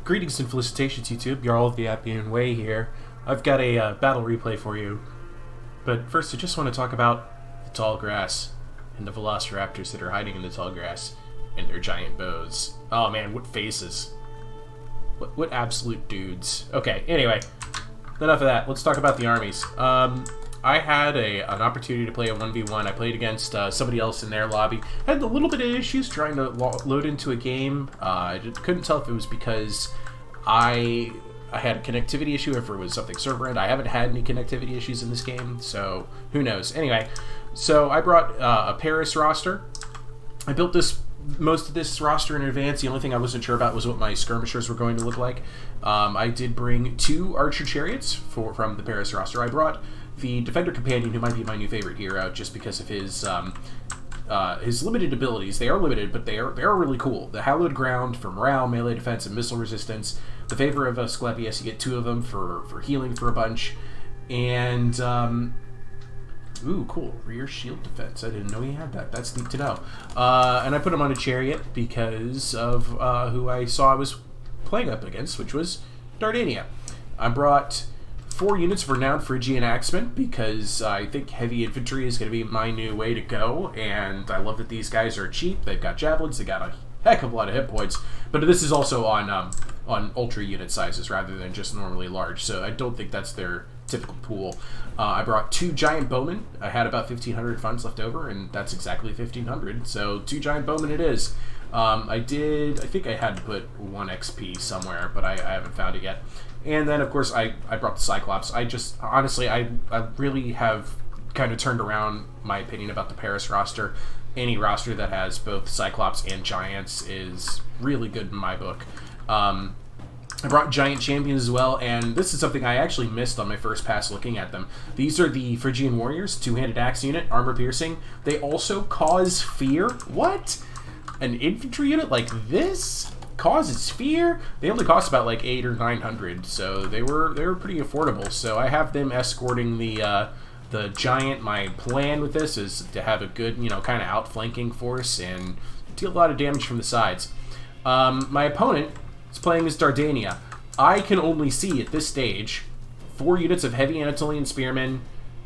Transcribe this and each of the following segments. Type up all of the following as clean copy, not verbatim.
Greetings and felicitations, YouTube. You're all of the Appian Way here. I've got a battle replay for you. But first, I just want to talk about the tall grass and the velociraptors that are hiding in the tall grass and their giant bows. Oh man, what faces. What absolute dudes. Okay, anyway, enough of that. Let's talk about the armies. I had an opportunity to play a 1v1. I played against somebody else in their lobby. I had a little bit of issues trying to load into a game. I couldn't tell if it was because I had a connectivity issue or if it was something server end. I haven't had any connectivity issues in this game, so who knows. Anyway, so I brought a Paris roster. I built most of this roster in advance. The only thing I wasn't sure about was what my skirmishers were going to look like. I did bring 2 archer chariots from the Paris roster. I brought the Defender Companion, who might be my new favorite hero, just because of his limited abilities. They are limited, but they are really cool. The Hallowed Ground for morale, melee defense, and missile resistance. The Favor of Asclepius, you get 2 of them for healing for a bunch. And, ooh, cool. Rear shield defense. I didn't know he had that. That's neat to know. And I put him on a chariot because of who I saw I was playing up against, which was Dardania. I brought 4 units of Renowned Phrygian Axemen because I think heavy infantry is going to be my new way to go, and I love that these guys are cheap. They've got javelins, they got a heck of a lot of hit points, but this is also on ultra unit sizes rather than just normally large, so I don't think that's their typical pool. I brought 2 giant bowmen. I had about 1,500 funds left over, and that's exactly 1,500, so 2 giant bowmen it is. I think I had to put 1 XP somewhere, but I haven't found it yet. And then, of course, I brought the Cyclops. Honestly, I really have kind of turned around my opinion about the Paris roster. Any roster that has both Cyclops and Giants is really good in my book. I brought Giant Champions as well, and this is something I actually missed on my first pass looking at them. These are the Phrygian Warriors, 2-handed axe unit, armor piercing. They also cause fear. What? An infantry unit like this causes fear? They only cost about like 800 or 900, so they were pretty affordable. So I have them escorting the giant. My plan with this is to have a good, kind of outflanking force and deal a lot of damage from the sides. My opponent is playing as Dardania. I can only see at this stage 4 units of heavy Anatolian spearmen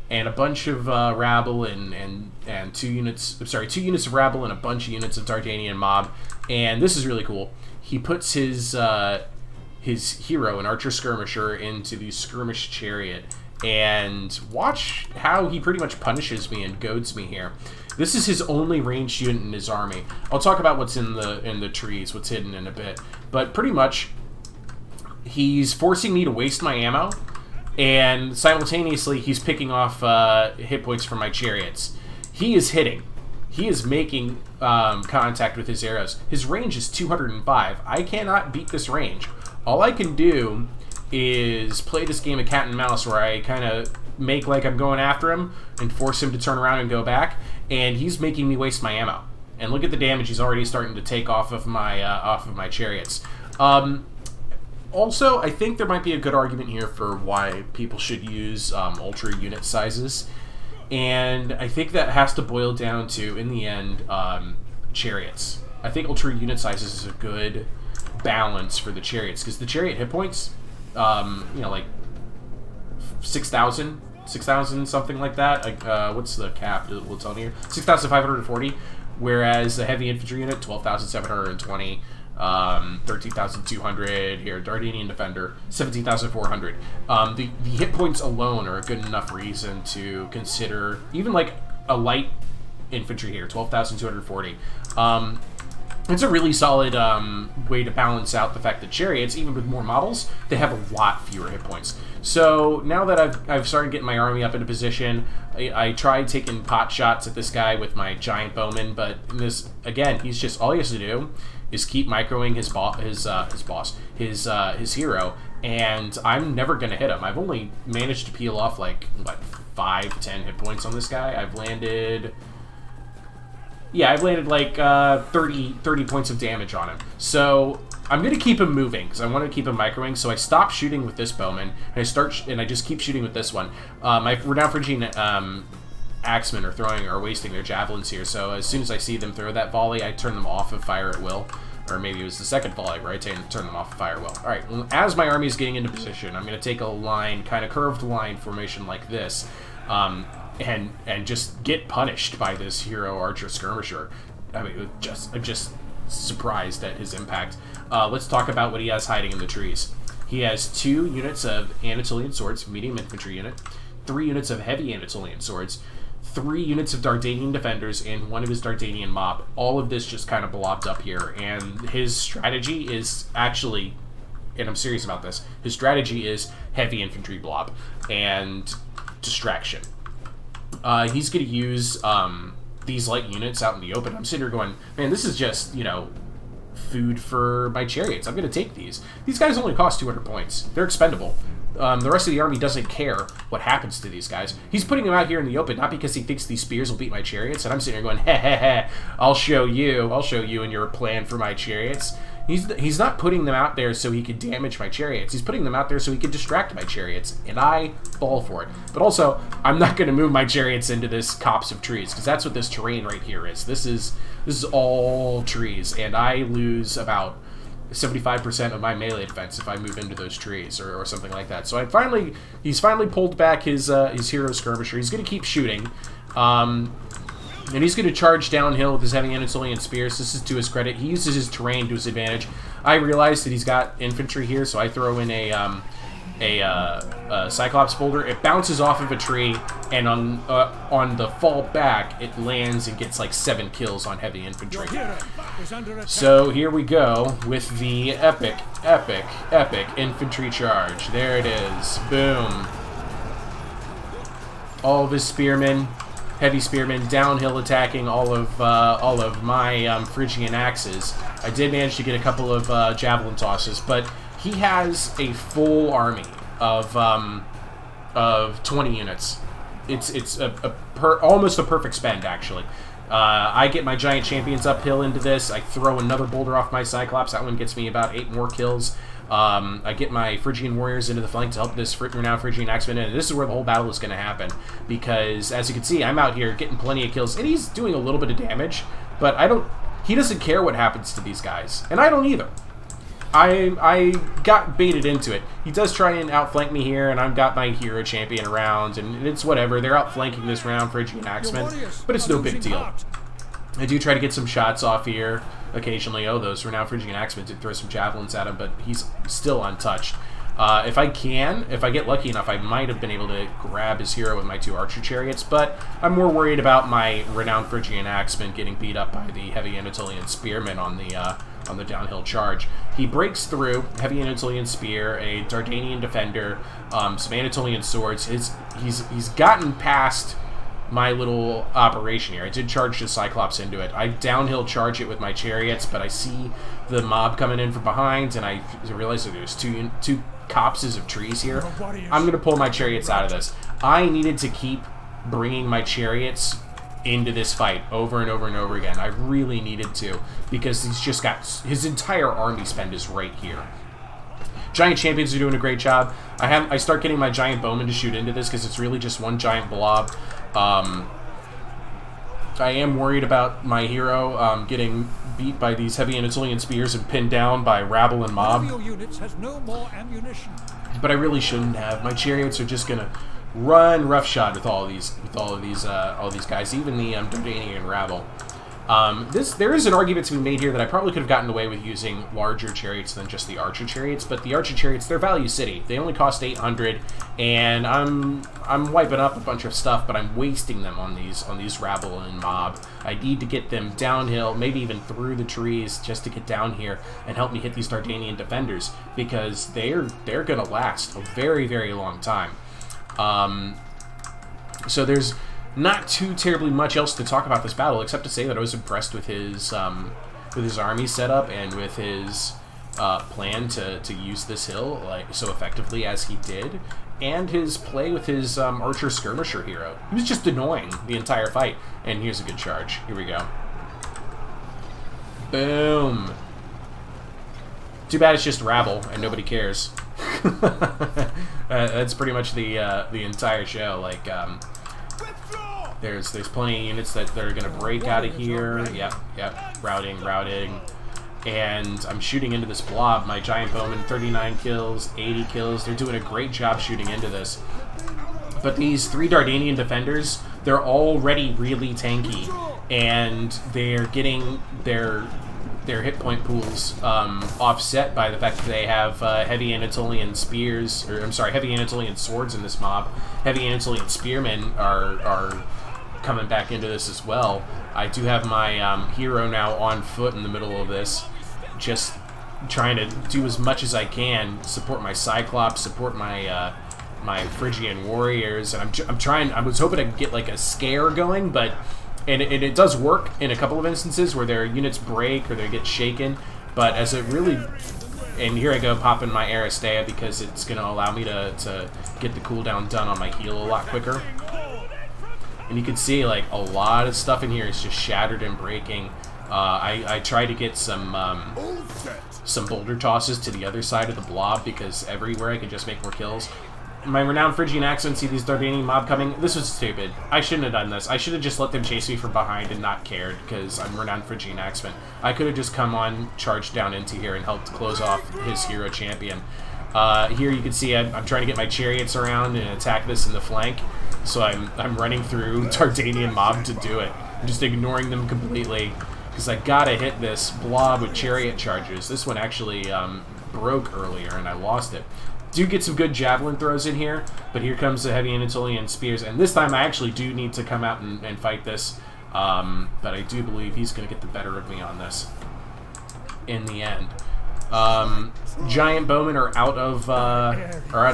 and a bunch of rabble and 2 units of rabble and a bunch of units of Dardanian mob. And this is really cool. He puts his hero, an archer skirmisher, into the skirmish chariot, and watch how he pretty much punishes me and goads me here. This is his only ranged unit in his army. I'll talk about what's in the trees, what's hidden in a bit, but pretty much he's forcing me to waste my ammo, and simultaneously he's picking off hit points from my chariots. He is hitting. He is making contact with his arrows. His range is 205. I cannot beat this range. All I can do is play this game of cat and mouse where I kind of make like I'm going after him and force him to turn around and go back, and he's making me waste my ammo. And look at the damage he's already starting to take off of my chariots. Also, I think there might be a good argument here for why people should use ultra unit sizes. And I think that has to boil down to, in the end, chariots. I think ultra unit sizes is a good balance for the chariots, because the chariot hit points, like 6,000, something like that. Like, what's the cap? We'll tell you here. 6,540, whereas the heavy infantry unit, 12,720. 13,200 here. Dardanian Defender, 17,400. The hit points alone are a good enough reason to consider even like a light infantry here, 12,240. It's a really solid way to balance out the fact that chariots, even with more models, they have a lot fewer hit points. So now that I've started getting my army up into position, I tried taking pot shots at this guy with my giant bowman, but this again, all he has to do is keep microing his hero, and I'm never gonna hit him. I've only managed to peel off like 5-10 hit points on this guy. I've landed like 30 points of damage on him. So I'm gonna keep him moving because I want to keep him microing. So I stop shooting with this bowman, and I just keep shooting with this one. My Renowned Phrygian axemen are wasting their javelins here. So as soon as I see them throw that volley, I turn them off of fire at will. Or maybe it was the second volley where I turned them off the fire well. Alright, well, as my army is getting into position, I'm going to take a line, kind of curved line formation like this, and just get punished by this hero archer skirmisher. I mean, I'm just surprised at his impact. Let's talk about what he has hiding in the trees. He has 2 units of Anatolian swords, medium infantry unit, 3 units of heavy Anatolian swords, 3 units of Dardanian defenders, and 1 of his Dardanian mob. All of this just kind of blobbed up here, and his strategy is actually, and I'm serious about this, his strategy is heavy infantry blob and distraction. He's going to use these light units out in the open. I'm sitting here going, man, this is just, you know, food for my chariots. I'm going to take these. These guys only cost 200 points. They're expendable. The rest of the army doesn't care what happens to these guys. He's putting them out here in the open, not because he thinks these spears will beat my chariots, and I'm sitting here going, heh heh heh, I'll show you and your plan for my chariots. He's not putting them out there so he could damage my chariots. He's putting them out there so he could distract my chariots, and I fall for it. But also, I'm not going to move my chariots into this copse of trees, because that's what this terrain right here is. This is all trees, and I lose about 75% of my melee defense if I move into those trees or something like that. So he's finally pulled back his hero skirmisher. He's going to keep shooting, and he's going to charge downhill with his heavy Anatolian spears. This is to his credit. He uses his terrain to his advantage. I realize that he's got infantry here, so I throw in a Cyclops boulder. It bounces off of a tree, and on the fall back, it lands and gets like 7 kills on heavy infantry. So here we go with the epic infantry charge. There it is. Boom. All of his spearmen, heavy spearmen, downhill attacking all of my Phrygian axes. I did manage to get a couple of javelin tosses, but he has a full army of 20 units. It's almost a perfect spend, actually. I get my giant champions uphill into this. I throw another boulder off my Cyclops. That one gets me about 8 more kills. I get my Phrygian warriors into the flank to help this renowned Phrygian axeman in. And this is where the whole battle is going to happen. Because, as you can see, I'm out here getting plenty of kills. And he's doing a little bit of damage. But he doesn't care what happens to these guys. And I don't either. I got baited into it. He does try and outflank me here, and I've got my hero champion around, and it's whatever. They're outflanking this round Phrygian axeman, but it's no big deal. I do try to get some shots off here occasionally. Oh, those renowned Phrygian axemen did throw some javelins at him, but he's still untouched. If I get lucky enough, I might have been able to grab his hero with my 2 archer chariots, but I'm more worried about my renowned Phrygian axeman getting beat up by the heavy Anatolian spearmen on the downhill charge. He breaks through, heavy Anatolian spear, a Dardanian defender, some Anatolian swords. He's gotten past my little operation here. I did charge the Cyclops into it. I downhill charge it with my chariots, but I see the mob coming in from behind, and I realize that there's two copses of trees here. I'm going to pull my chariots out of this. I needed to keep bringing my chariots into this fight over and over and over again. I really needed to, because he's just got his entire army spend is right here. Giant champions are doing a great job. I start getting my giant bowmen to shoot into this because it's really just one giant blob. I am worried about my hero getting beat by these heavy Anatolian spears and pinned down by rabble and mob. But I really shouldn't have. My chariots are just gonna run roughshod with all of these guys, even the Dardanian rabble. There is an argument to be made here that I probably could have gotten away with using larger chariots than just the archer chariots, but the archer chariots, they're value city. They only cost 800, and I'm wiping up a bunch of stuff, but I'm wasting them on these rabble and mob. I need to get them downhill, maybe even through the trees, just to get down here and help me hit these Dardanian defenders, because they're gonna last a very, very long time. So there's not too terribly much else to talk about this battle, except to say that I was impressed with his army setup and with his plan to use this hill so effectively as he did, and his play with his archer skirmisher hero. He was just annoying the entire fight. And here's a good charge. Here we go. Boom. Too bad it's just rabble and nobody cares. That's pretty much the entire show. Like, there's plenty of units that are gonna break out of here. Yep. Routing. and I'm shooting into this blob. My giant bowman, 39 kills, 80 kills. They're doing a great job shooting into this. But these 3 Dardanian defenders, they're already really tanky, and they're getting their hit point pools offset by the fact that they have heavy Anatolian spears, or I'm sorry, heavy Anatolian swords in this mob. Heavy Anatolian spearmen are coming back into this as well. I do have my hero now on foot in the middle of this, just trying to do as much as I can, support my Cyclops, support my my Phrygian warriors, and I'm trying. I was hoping I could get like a scare going, but and it does work in a couple of instances where their units break or they get shaken. But as it really, and here I go popping my Aristea because it's going to allow me to get the cooldown done on my heal a lot quicker. And you can see like a lot of stuff in here is just shattered and breaking. I try to get some boulder tosses to the other side of the blob because everywhere I can just make more kills. My renowned Phrygian Axemen see these Dardanian mob coming. This was stupid. I shouldn't have done this. I should have just let them chase me from behind and not cared because I'm renowned Phrygian Axemen. I could have just come on, charged down into here, and helped close off his hero champion. Here you can see I'm trying to get my chariots around and attack this in the flank. So I'm running through Dardanian mob to do it. I'm just ignoring them completely because I gotta hit this blob with chariot charges. This one actually broke earlier and I lost it. Do get some good javelin throws in here, but here comes the heavy Anatolian spears, and this time I actually do need to come out and fight this, but I do believe he's going to get the better of me on this in the end. Giant bowmen are out of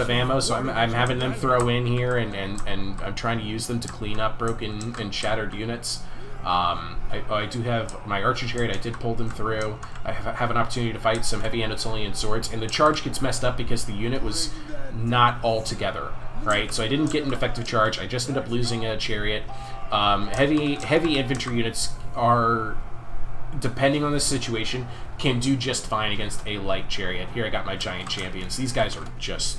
ammo, so I'm having them throw in here, and I'm trying to use them to clean up broken and shattered units. I do have my archer chariot. I did pull them through. I have an opportunity to fight some heavy Anatolian swords, and the charge gets messed up because the unit was not all together, right? So I didn't get an effective charge. I just ended up losing a chariot. Heavy infantry units are, depending on the situation, can do just fine against a light chariot. Here I got my giant champions. These guys are just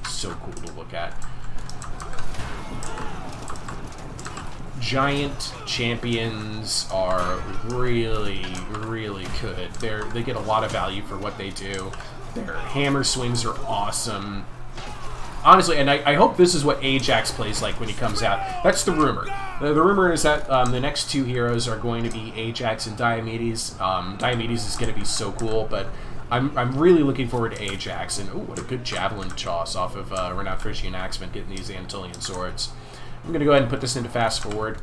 so cool to look at. Giant champions are really, really good. They get a lot of value for what they do. Their hammer swings are awesome. Honestly, and I hope this is what Ajax plays like when he comes out. That's the rumor. The rumor is that the next 2 heroes are going to be Ajax and Diomedes. Diomedes is going to be so cool, but I'm really looking forward to Ajax. And ooh, what a good javelin toss off of renowned Phrygian Axemen getting these Anatolian swords. I'm going to go ahead and put this into fast forward.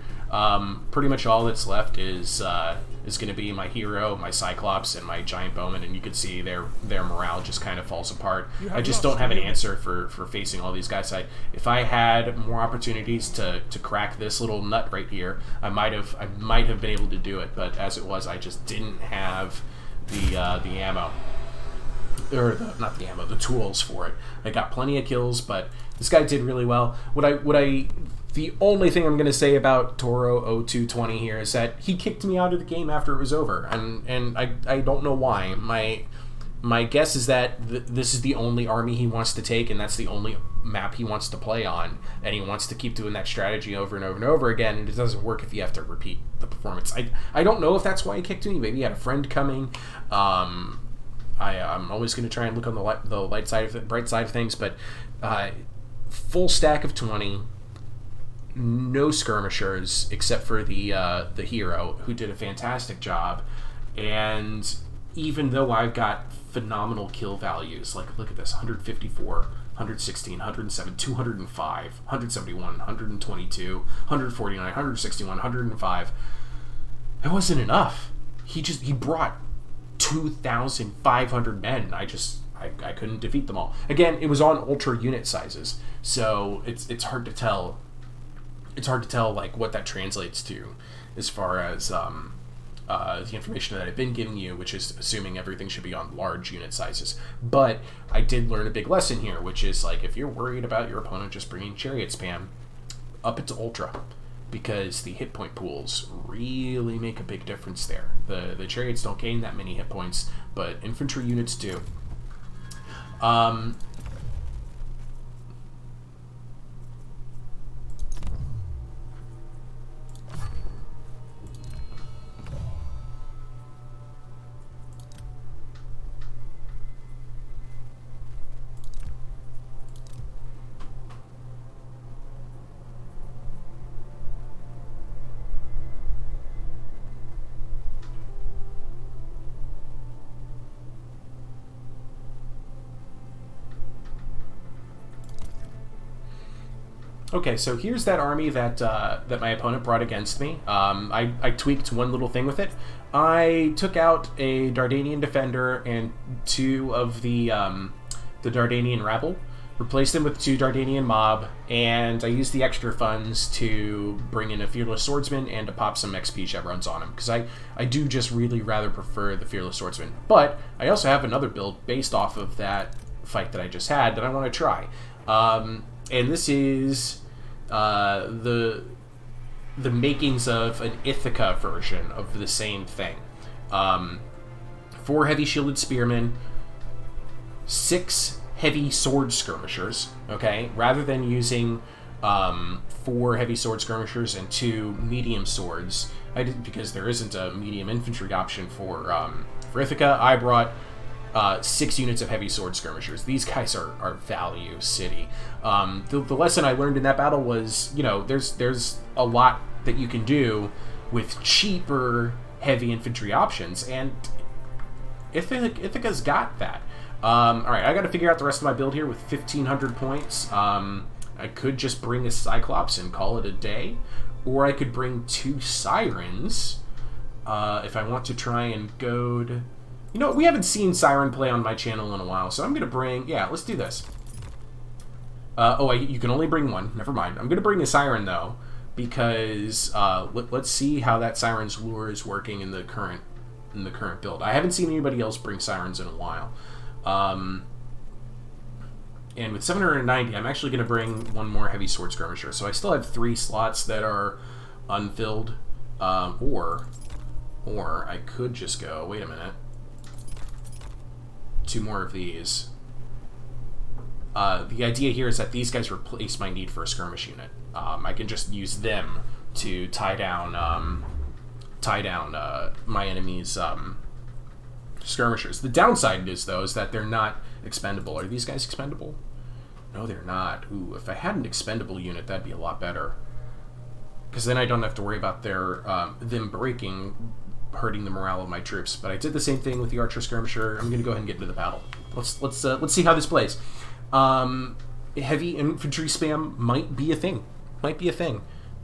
Pretty much all that's left is going to be my hero, my Cyclops, and my giant bowman, and you can see their morale just kind of falls apart. I just don't have an answer for facing all these guys. If I had more opportunities to crack this little nut right here, I might have been able to do it, but as it was, I just didn't have the ammo. Or not the ammo, the tools for it. I got plenty of kills, but this guy did really well. The only thing I'm going to say about Toro0220 here is that he kicked me out of the game after it was over, and I don't know why. My guess is that this is the only army he wants to take, and that's the only map he wants to play on, and he wants to keep doing that strategy over and over and over again, and it doesn't work if you have to repeat the performance. I don't know if that's why he kicked me. Maybe he had a friend coming. I'm always going to try and look on the bright side of things, but full stack of 20. No skirmishers except for the hero, who did a fantastic job. And even though I've got phenomenal kill values, like look at this, 154, 116, 107, 205, 171, 122, 149, 161, 105, that wasn't enough. He brought 2,500 men. I couldn't defeat them all. Again, it was on ultra unit sizes, so it's hard to tell. It's hard to tell like what that translates to as far as the information that I've been giving you, which is assuming everything should be on large unit sizes. But I did learn a big lesson here, which is like if you're worried about your opponent just bringing chariot spam, up it to ultra, because the hit point pools really make a big difference there. The chariots don't gain that many hit points, but infantry units do. Okay, so here's that army that that my opponent brought against me. I tweaked one little thing with it. I took out a Dardanian defender and two of the Dardanian rabble, replaced them with two Dardanian mob, and I used the extra funds to bring in a fearless swordsman and to pop some XP chevrons on him, because I do just really rather prefer the fearless swordsman. But I also have another build based off of that fight that I just had that I want to try. And this is the makings of an Ithaca version of the same thing. 4 heavy shielded spearmen, 6 heavy sword skirmishers, okay? Rather than using 4 heavy sword skirmishers and 2 medium swords, because there isn't a medium infantry option for Ithaca, I brought 6 units of heavy sword skirmishers. These guys are value city. The lesson I learned in that battle was, you know, there's a lot that you can do with cheaper heavy infantry options, and Ithaca's got that. Alright, I gotta figure out the rest of my build here with 1,500 points. I could just bring a Cyclops and call it a day, or I could bring 2 Sirens if I want to try and goad... You know, we haven't seen Siren play on my channel in a while, so I'm going to bring... Yeah, let's do this. You can only bring 1. Never mind. I'm going to bring a Siren, though, because let's see how that Siren's lure is working in the current build. I haven't seen anybody else bring Sirens in a while. And with 790, I'm actually going to bring 1 more heavy sword skirmisher. So I still have 3 slots that are unfilled. Or I could just go... Wait a minute. 2 more of these. The idea here is that these guys replace my need for a skirmish unit. I can just use them to tie down my enemy's skirmishers. The downside is, though, is that they're not expendable. Are these guys expendable? No, they're not. Ooh, if I had an expendable unit, that'd be a lot better. Because then I don't have to worry about them breaking, hurting the morale of my troops. But I did the same thing with the archer skirmisher. I'm going to go ahead and get into the battle. Let's see how this plays. Heavy infantry spam might be a thing.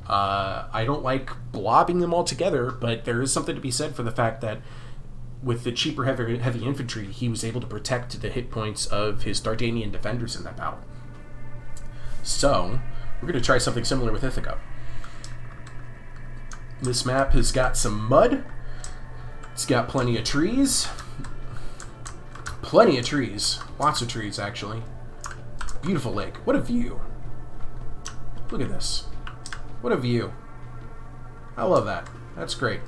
I don't like blobbing them all together, but there is something to be said for the fact that with the cheaper heavy infantry, he was able to protect the hit points of his Dardanian defenders in that battle. So, we're going to try something similar with Ithaca. This map has got some mud. It's got plenty of trees. Plenty of trees. Lots of trees, actually. Beautiful lake. What a view. Look at this. What a view. I love that. That's great.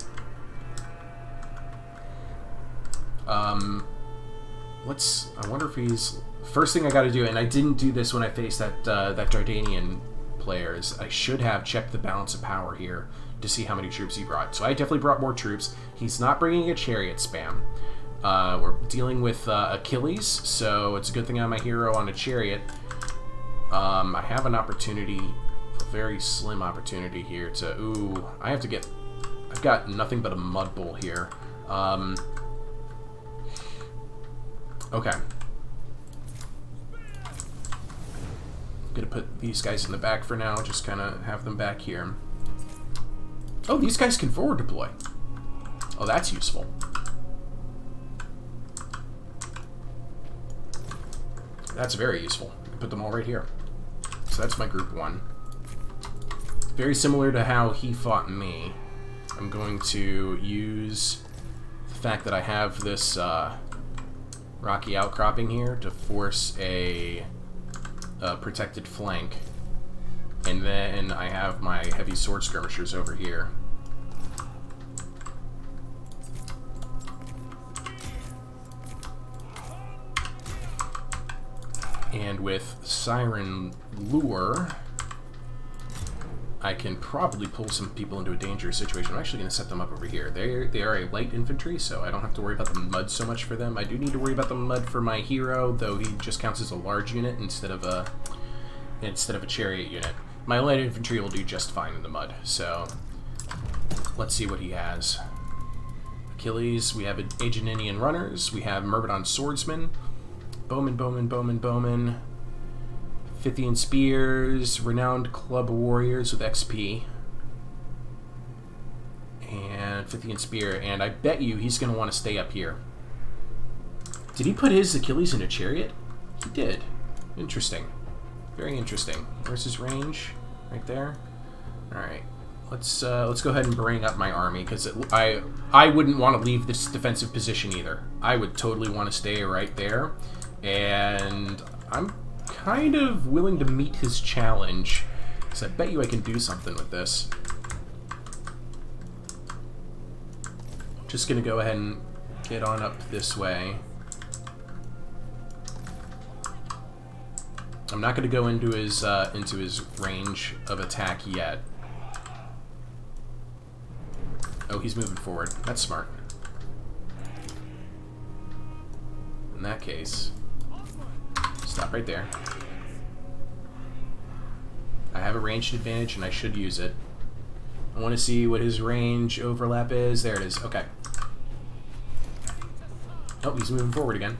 I wonder if he's... First thing I gotta do, and I didn't do this when I faced that Dardanian players, I should have checked the balance of power here to see how many troops he brought. So I definitely brought more troops. He's not bringing a chariot spam. We're dealing with Achilles, so it's a good thing I have my hero on a chariot. I have an opportunity, a very slim opportunity here to... Ooh, I've got nothing but a mud bowl here. Okay. I'm gonna put these guys in the back for now, just kind of have them back here. Oh, these guys can forward deploy. Oh, that's useful. That's very useful. I can put them all right here. So that's my group 1. Very similar to how he fought me. I'm going to use the fact that I have this rocky outcropping here to force a protected flank. And then I have my heavy sword skirmishers over here. And with Siren Lure, I can probably pull some people into a dangerous situation. I'm actually going to set them up over here. They are a light infantry, so I don't have to worry about the mud so much for them. I do need to worry about the mud for my hero, though he just counts as a large unit instead of a chariot unit. My light infantry will do just fine in the mud, so let's see what he has. Achilles, we have Aegininian runners, we have Myrmidon swordsmen, bowmen. Scythian Spears, Renowned Club Warriors with XP. And Scythian Spear, and I bet you he's going to want to stay up here. Did he put his Achilles in a chariot? He did. Interesting. Very interesting. Where's his range? Right there? Alright. Let's go ahead and bring up my army, because I wouldn't want to leave this defensive position either. I would totally want to stay right there. And I'm kind of willing to meet his challenge, because I bet you I can do something with this. Just going to go ahead and get on up this way. I'm not going to go into his range of attack yet. Oh, he's moving forward. That's smart. In that case, stop right there. I have a ranged advantage, and I should use it. I want to see what his range overlap is. There it is. Okay. Oh, he's moving forward again.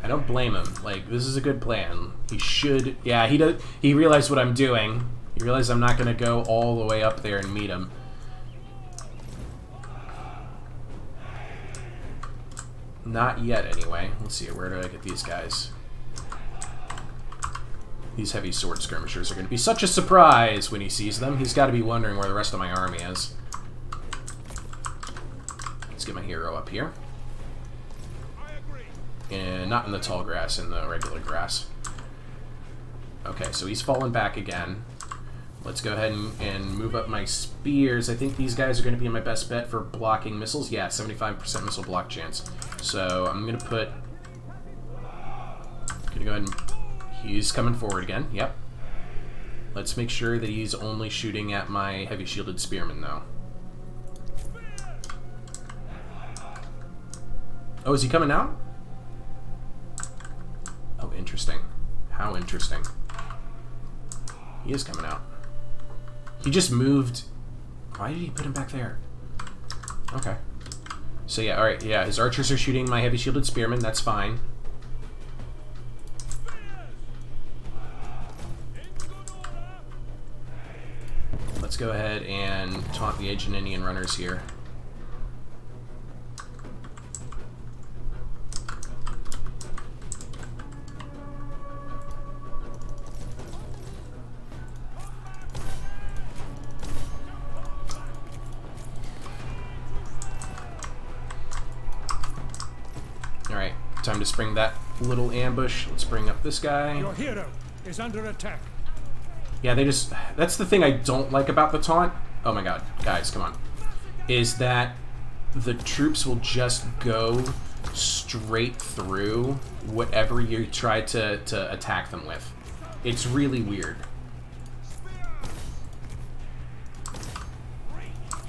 I don't blame him. Like, this is a good plan. He should... Yeah, he does. He realized what I'm doing. He realized I'm not going to go all the way up there and meet him. Not yet, anyway. Let's see, where do I get these guys? These heavy sword skirmishers are going to be such a surprise when he sees them. He's got to be wondering where the rest of my army is. Let's get my hero up here. And not in the tall grass, in the regular grass. Okay, so he's fallen back again. Let's go ahead and move up my spears. I think these guys are going to be my best bet for blocking missiles. Yeah, 75% missile block chance. So I'm going to put... Going to go ahead and... He's coming forward again. Yep. Let's make sure that he's only shooting at my heavy shielded spearmen, though. Oh, is he coming out? Oh, interesting. How interesting. He is coming out. He just moved... Why did he put him back there? Okay. So yeah, alright, yeah, his archers are shooting my heavy shielded spearmen, that's fine. Let's go ahead and taunt the Aeginenian runners here. Alright, time to spring that little ambush. Let's bring up this guy. Your hero is under attack. Yeah, they just... That's the thing I don't like about the taunt. Oh my god, guys, come on. Is that the troops will just go straight through whatever you try to attack them with. It's really weird.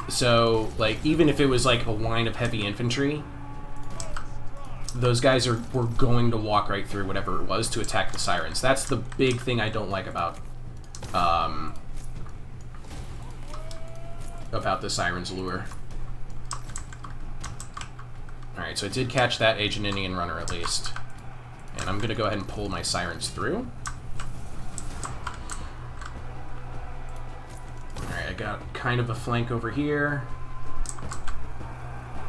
So, like, even if it was like a line of heavy infantry, those guys were going to walk right through whatever it was to attack the sirens. That's the big thing I don't like about the Siren's Lure. Alright, so I did catch that Aeginenian runner at least. And I'm going to go ahead and pull my Sirens through. Alright, I got kind of a flank over here.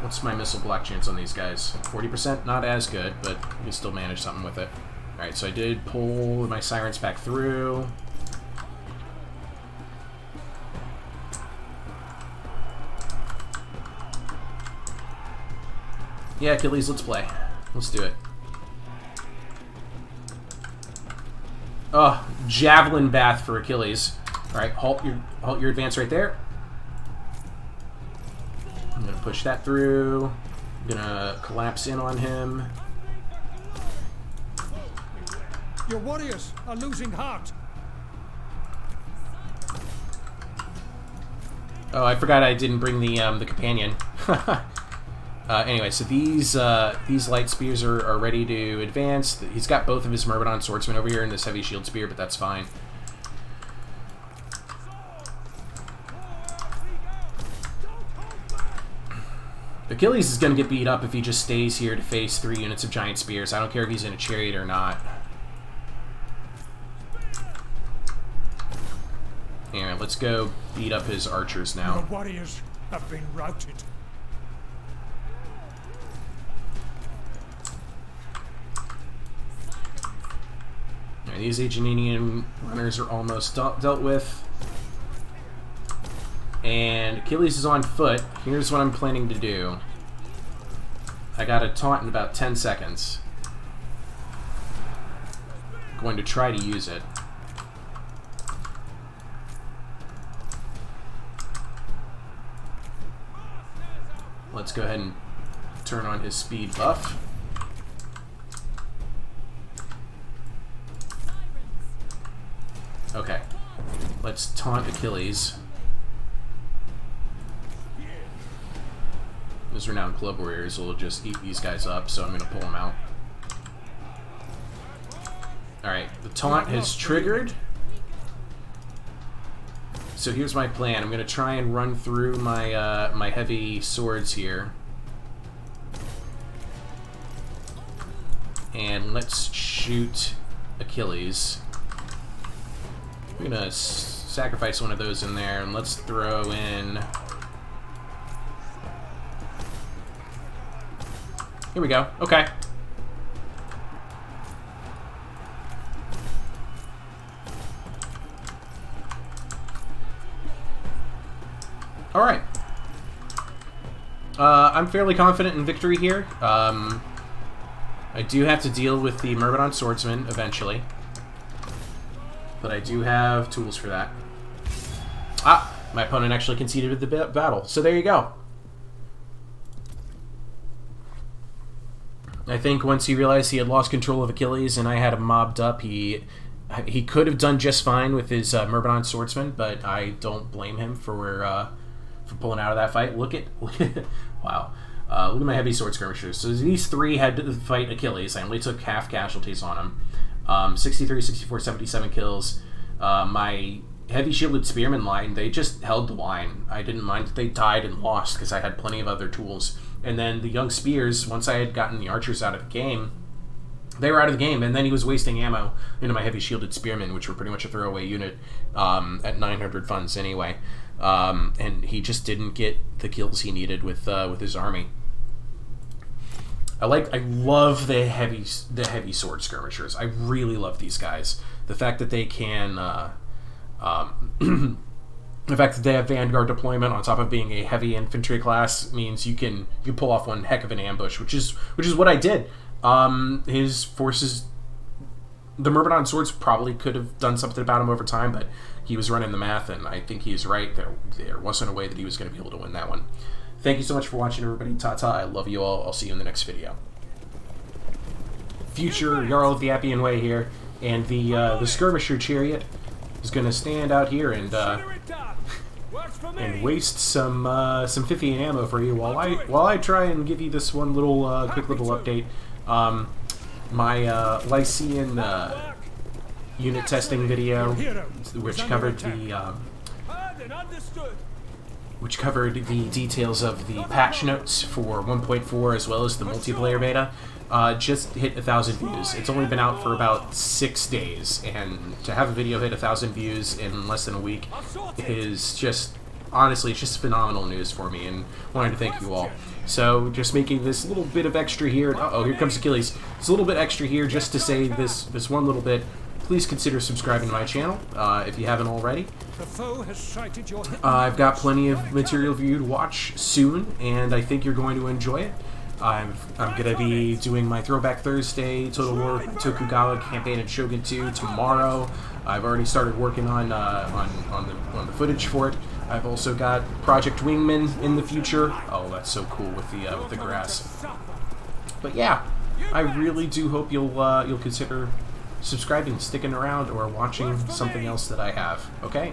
What's my missile block chance on these guys? 40%? Not as good, but you can still manage something with it. Alright, so I did pull my Sirens back through. Yeah, Achilles, let's play. Let's do it. Oh, javelin bath for Achilles. Alright, halt your advance right there. I'm gonna push that through. I'm gonna collapse in on him. Your warriors are losing heart. Oh, I forgot I didn't bring the companion. Anyway, so these light spears are ready to advance. He's got both of his Myrmidon swordsmen over here in this heavy shield spear, but that's fine. Achilles is going to get beat up if he just stays here to face 3 units of giant spears. I don't care if he's in a chariot or not. Anyway, let's go beat up his archers now. The warriors have been routed. Right, these Aegianian runners are almost dealt with. And Achilles is on foot. Here's what I'm planning to do. I got a taunt in about 10 seconds. I'm going to try to use it. Let's go ahead and turn on his speed buff. Okay. Let's taunt Achilles. Those renowned club warriors will just eat these guys up, so I'm going to pull them out. Alright, the taunt has triggered. So here's my plan. I'm going to try and run through my my heavy swords here. And let's shoot Achilles. I'm going to sacrifice one of those in there, and let's throw in... Here we go. Okay. Alright. I'm fairly confident in victory here. I do have to deal with the Myrmidon Swordsman eventually. But I do have tools for that. Ah! My opponent actually conceded the battle. So there you go. I think once he realized he had lost control of Achilles and I had him mobbed up, he could have done just fine with his Myrmidon Swordsman, but I don't blame him for pulling out of that fight. Look at wow. Look at my heavy sword skirmishers. So these 3 had to fight Achilles. I only took half casualties on him. 63, 64, 77 kills. My heavy shielded spearman line, they just held the line. I didn't mind that they died and lost because I had plenty of other tools. And then the young spears, once I had gotten the archers out of the game, they were out of the game, and then he was wasting ammo into my heavy shielded spearmen, which were pretty much a throwaway unit at 900 funds anyway. And he just didn't get the kills he needed with his army. I love the heavy sword skirmishers. I really love these guys. The fact that they can, the fact that they have Vanguard deployment on top of being a heavy infantry class means you can pull off one heck of an ambush, which is what I did. His forces, the Myrmidon swords probably could have done something about him over time, but he was running the math, and I think he's right. There wasn't a way that he was going to be able to win that one. Thank you so much for watching, everybody. Ta-ta. I love you all. I'll see you in the next video. Future Jarl of the Appian Way here, and the skirmisher chariot is going to stand out here and waste some Pfiffian ammo for you while I try and give you this one little quick little update. My Lycian unit testing video, which covered the details of the patch notes for 1.4 as well as the multiplayer beta, just hit 1,000 views. It's only been out for about 6 days, and to have a video hit 1,000 views in less than a week is just, honestly, it's just phenomenal news for me, and wanted to thank you all. So just making this little bit of extra here. Uh-oh, here comes Achilles. It's a little bit extra here just to say this one little bit. Please consider subscribing to my channel if you haven't already. I've got plenty of material for you to watch soon, and I think you're going to enjoy it. I'm going to be doing my Throwback Thursday Total War Tokugawa campaign in Shogun 2 tomorrow. I've already started working on the footage for it. I've also got Project Wingman in the future. Oh, that's so cool with the grass. But yeah, I really do hope you'll consider subscribing, sticking around, or watching something else that I have. Okay,